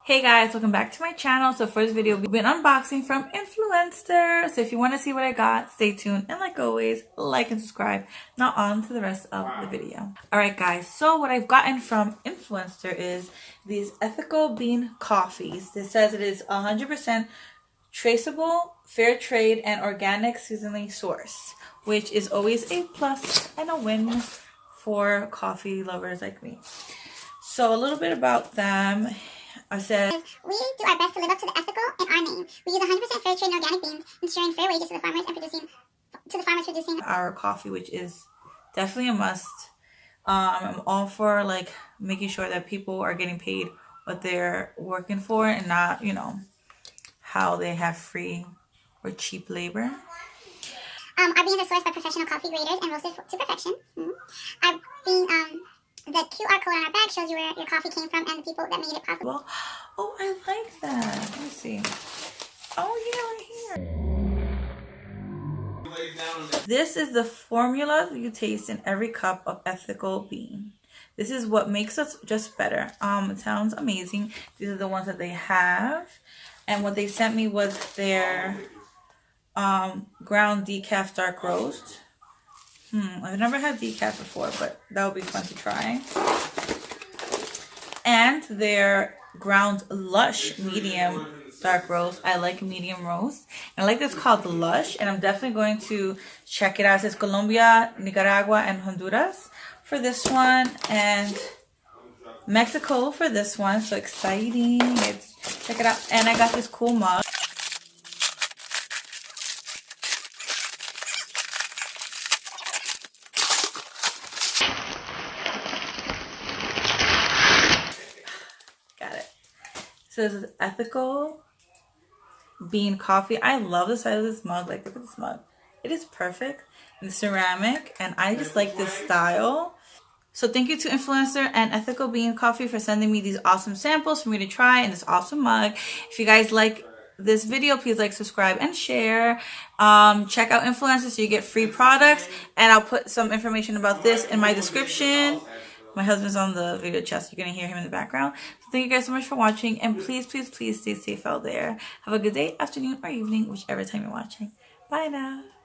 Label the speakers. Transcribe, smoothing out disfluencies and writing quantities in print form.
Speaker 1: Hey guys, welcome back to my channel. So for this video, we've been unboxing from Influenster. So if you want to see what I got, stay tuned. And like always, like and subscribe. Now on to the rest of the video. Alright guys, so what I've gotten from Influenster is these ethical bean coffees. This says it is 100% traceable, fair trade, and organic seasonally sourced, which is always a plus and a win for coffee lovers like me. So a little bit about them. I said,
Speaker 2: we do our best to live up to the ethical in our name. We use 100% fair trade and organic beans, ensuring fair wages to the farmers producing
Speaker 1: our coffee, which is definitely a must. I'm all for like making sure that people are getting paid what they're working for and not, you know, how they have free or cheap labor.
Speaker 2: Our beans are sourced by professional coffee graders and roasted to perfection. Our bean, the QR code on our bag shows you where your coffee came from and the people that made it possible.
Speaker 1: Oh, I like that. Let me see. Oh, yeah, right here. This is the formula you taste in every cup of ethical bean. This is what makes us just better. It sounds amazing. These are the ones that they have. And what they sent me was their ground decaf dark roast. I've never had decaf before, but that would be fun to try. And their ground lush medium dark roast. I like medium roast. And I like this called the Lush, and I'm definitely going to check it out. It says Colombia, Nicaragua, and Honduras for this one, and Mexico for this one. So exciting. Check it out. And I got this cool mug. Got it. So this is ethical bean coffee. I love the size of this mug. Like, look at this mug. It is perfect and ceramic, and I just like this style. So thank you to Influencer and Ethical Bean Coffee for sending me these awesome samples for me to try in this awesome mug. If you guys like this video, please like, subscribe, and share. Check out Influencer so you get free products, and I'll put some information about this in my description. My husband's on the video chat, so you're going to hear him in the background. So thank you guys so much for watching, and please, please, please stay safe out there. Have a good day, afternoon, or evening, whichever time you're watching. Bye now.